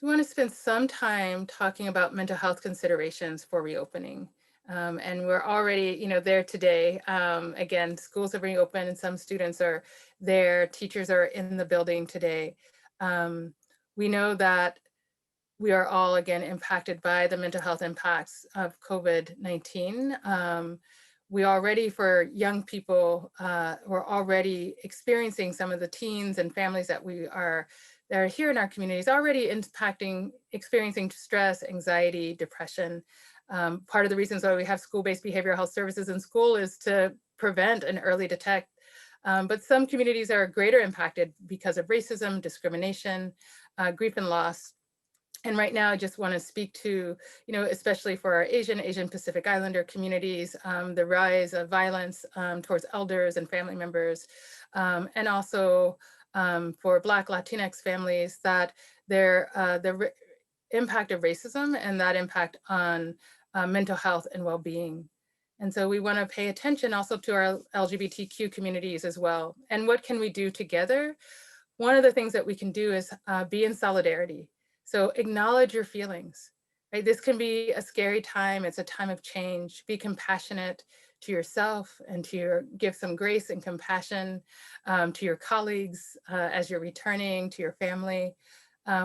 So we want to spend some time talking about mental health considerations for reopening. And we're already, there today. Again, schools have reopened and some students are there. Teachers are in the building today. Um, we know that we are all, again, impacted by the mental health impacts of COVID-19. We already, for young people, we're already experiencing some of the teens and families that are here in our communities already experiencing stress, anxiety, depression. Part of the reasons why we have school-based behavioral health services in school is to prevent and early detect. But some communities are greater impacted because of racism, discrimination, grief and loss. And right now, I just want to speak to, especially for our Asian Pacific Islander communities, the rise of violence towards elders and family members, and also for Black Latinx families, that the impact of racism and that impact on mental health and well-being. And so we want to pay attention also to our LGBTQ communities as well. And what can we do together? One of the things that we can do is be in solidarity. So acknowledge your feelings, right? This can be a scary time. It's a time of change. Be compassionate to yourself and give some grace and compassion to your colleagues as you're returning, to your family.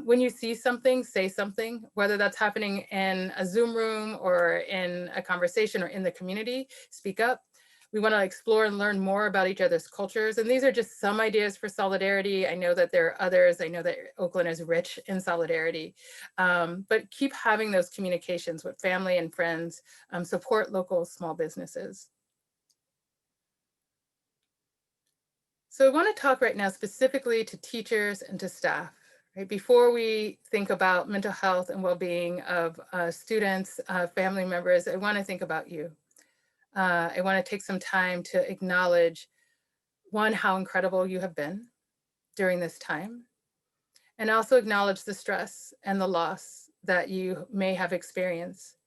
When you see something, say something, whether that's happening in a Zoom room or in a conversation or in the community, speak up. We want to explore and learn more about each other's cultures. And these are just some ideas for solidarity. I know that there are others. I know that Oakland is rich in solidarity. But keep having those communications with family and friends. Support local small businesses. So I want to talk right now specifically to teachers and to staff. Right? Before we think about mental health and well-being of students, family members, I want to think about you. I want to take some time to acknowledge, one, how incredible you have been during this time, and also acknowledge the stress and the loss that you may have experienced.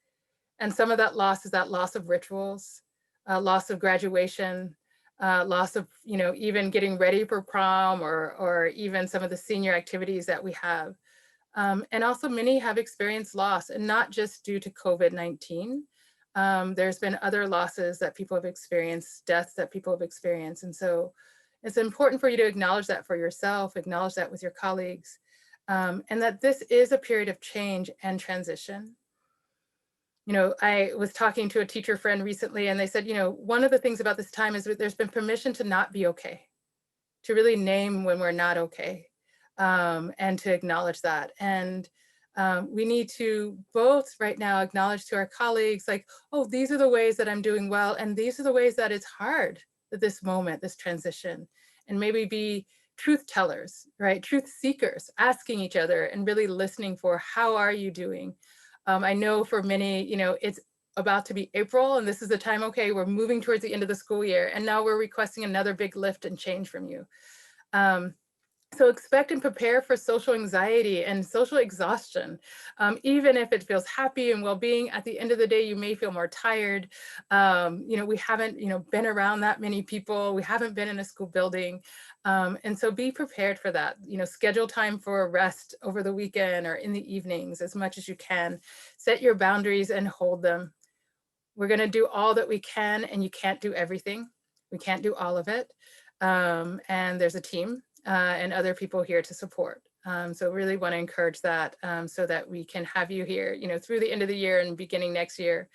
And some of that loss is that loss of rituals, loss of graduation, loss of, even getting ready for prom or even some of the senior activities that we have. And also many have experienced loss, and not just due to COVID-19. There's been other losses that people have experienced, deaths that people have experienced. And so it's important for you to acknowledge that for yourself, acknowledge that with your colleagues, and that this is a period of change and transition. I was talking to a teacher friend recently, and they said, one of the things about this time is that there's been permission to not be okay, to really name when we're not okay, and to acknowledge that. And we need to both right now acknowledge to our colleagues, like, oh, these are the ways that I'm doing well, and these are the ways that it's hard at this moment, this transition, and maybe be truth tellers, right? Truth seekers, asking each other and really listening for, how are you doing? I know for many, it's about to be April, and this is the time, okay, we're moving towards the end of the school year, and now we're requesting another big lift and change from you. Um, so expect and prepare for social anxiety and social exhaustion. Even if it feels happy and well-being, at the end of the day, you may feel more tired. We haven't, been around that many people. We haven't been in a school building. And so be prepared for that. Schedule time for rest over the weekend or in the evenings as much as you can. Set your boundaries and hold them. We're going to do all that we can, and you can't do everything. We can't do all of it. And there's a team and other people here to support. So really want to encourage that, so that we can have you here, through the end of the year and beginning next year,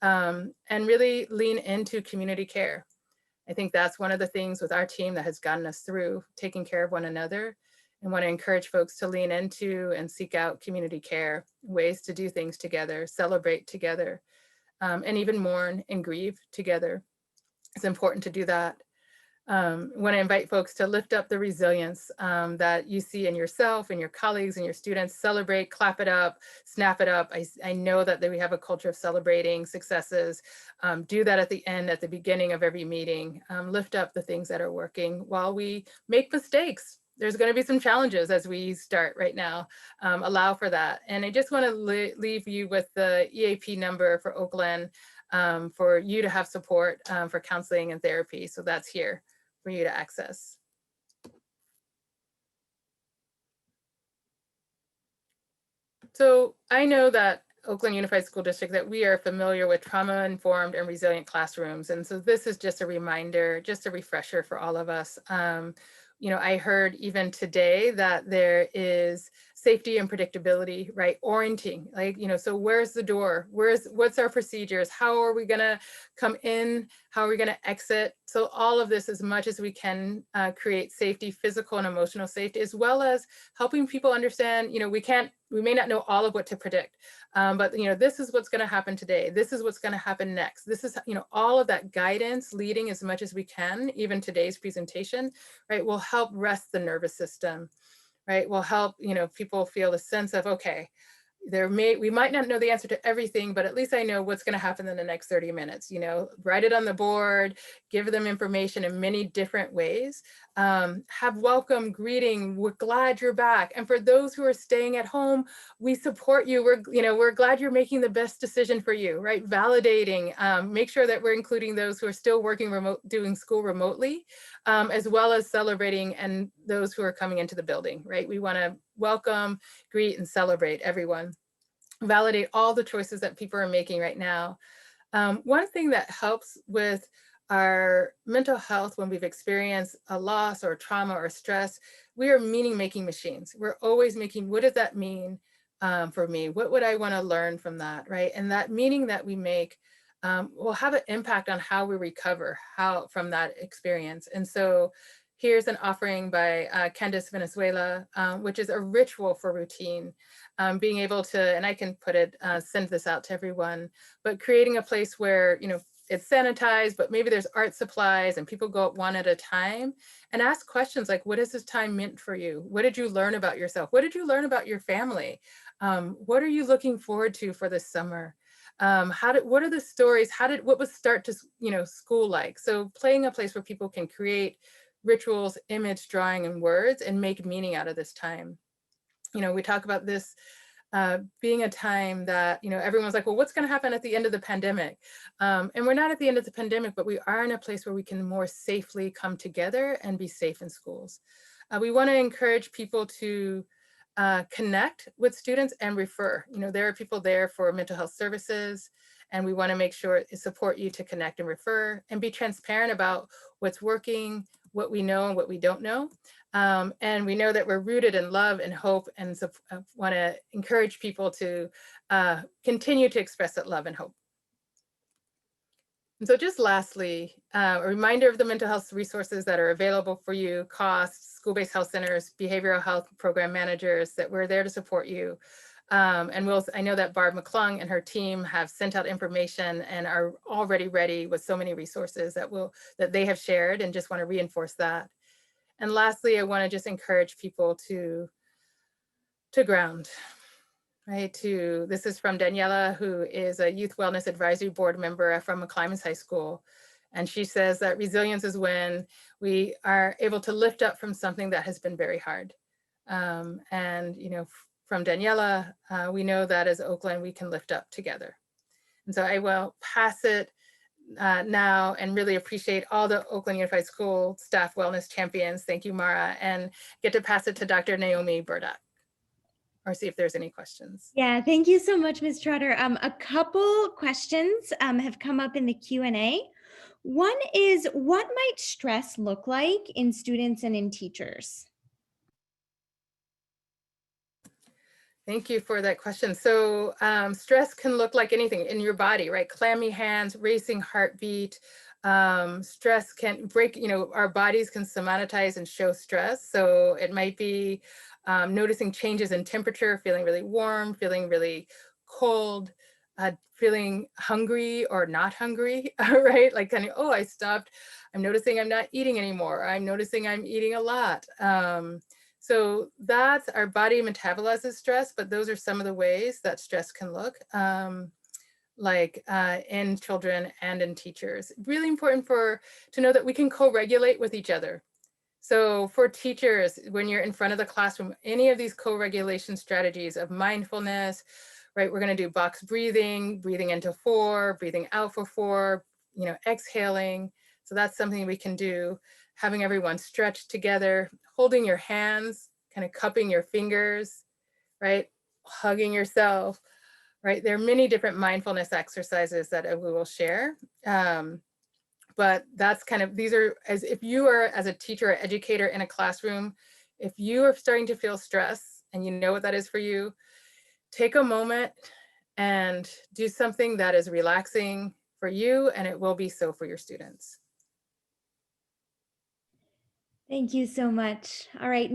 and really lean into community care. I think that's one of the things with our team that has gotten us through, taking care of one another, and want to encourage folks to lean into and seek out community care, ways to do things together, celebrate together, and even mourn and grieve together. It's important to do that. Want to invite folks to lift up the resilience that you see in yourself and your colleagues and your students. Celebrate, clap it up, snap it up. I know that we have a culture of celebrating successes. Do that at the end, at the beginning of every meeting. Lift up the things that are working while we make mistakes. There's going to be some challenges as we start right now. Allow for that. And I just want to leave you with the EAP number for Oakland, for you to have support for counseling and therapy. So that's here for you to access. So I know that Oakland Unified School District, that we are familiar with trauma-informed and resilient classrooms. And so this is just a reminder, just a refresher for all of us. I heard even today that there is safety and predictability, right? Orienting, like, so where's the door? What's our procedures? How are we gonna come in? How are we gonna exit? So all of this, as much as we can, create safety, physical and emotional safety, as well as helping people understand, we may not know all of what to predict, but this is what's going to happen today. This is what's going to happen next. This is, all of that guidance, leading as much as we can, even today's presentation, right, will help rest the nervous system, right, will help, people feel a sense of, okay, we might not know the answer to everything, but at least I know what's going to happen in the next 30 minutes. Write it on the board, give them information in many different ways. Have welcome, greeting, we're glad you're back. And for those who are staying at home, we support you. We're glad you're making the best decision for you, right? Validating, make sure that we're including those who are still working remote, doing school remotely, as well as celebrating and those who are coming into the building, right? We want to welcome, greet, and celebrate everyone. Validate all the choices that people are making right now. One thing that helps with our mental health when we've experienced a loss or trauma or stress, we are meaning-making machines. We're always making, what does that mean for me? What would I want to learn from that, right? And that meaning that we make will have an impact on how we recover from that experience. And so here's an offering by Candice Venezuela, which is a ritual for routine. Being able to, and I can put it, send this out to everyone, but creating a place where, it's sanitized, but maybe there's art supplies and people go up one at a time and ask questions like, what has this time meant for you? What did you learn about yourself? What did you learn about your family? What are you looking forward to for this summer? What are the stories? What was start to, school like? So playing a place where people can create rituals, image, drawing, and words, and make meaning out of this time. We talk about this being a time that, everyone's like, well, what's going to happen at the end of the pandemic? And we're not at the end of the pandemic, but we are in a place where we can more safely come together and be safe in schools. We want to encourage people to connect with students and refer. There are people there for mental health services, and we want to make sure support you to connect and refer and be transparent about what's working, what we know and what we don't know. And we know that we're rooted in love and hope, and want to encourage people to continue to express that love and hope. And so just lastly, a reminder of the mental health resources that are available for you: costs, school-based health centers, behavioral health program managers, that we're there to support you. And I know that Barb McClung and her team have sent out information and are already ready with so many resources that they have shared, and just want to reinforce that. And lastly, I want to just encourage people to ground. Right, this is from Daniela, who is a Youth Wellness Advisory Board member from McClymonds High School. And she says that resilience is when we are able to lift up from something that has been very hard. And, from Daniela, we know that as Oakland, we can lift up together. And so I will pass it now, and really appreciate all the Oakland Unified School staff wellness champions. Thank you, Mara, and get to pass it to Dr. Naomi Burdock, or see if there's any questions. Yeah, thank you so much, Ms. Trotter. A couple questions have come up in the Q&A. One is, what might stress look like in students and in teachers? Thank you for that question. So stress can look like anything in your body, right? Clammy hands, racing heartbeat. Stress can break, our bodies can somatize and show stress. So it might be noticing changes in temperature, feeling really warm, feeling really cold, feeling hungry or not hungry, right? Like kind of, oh, I stopped. I'm noticing I'm not eating anymore. I'm noticing I'm eating a lot. So that's, our body metabolizes stress, but those are some of the ways that stress can look in children and in teachers. Really important to know that we can co-regulate with each other. So for teachers, when you're in front of the classroom, any of these co-regulation strategies of mindfulness, right? We're going to do box breathing into 4, breathing out for 4, exhaling. So that's something we can do. Having everyone stretch together, holding your hands, kind of cupping your fingers, right? hugging yourself, right? There are many different mindfulness exercises that we will share. But that's kind of, these are, as if you are as a teacher or educator in a classroom, if you are starting to feel stress and you know what that is for you, take a moment and do something that is relaxing for you, and it will be so for your students. Thank you so much. All right.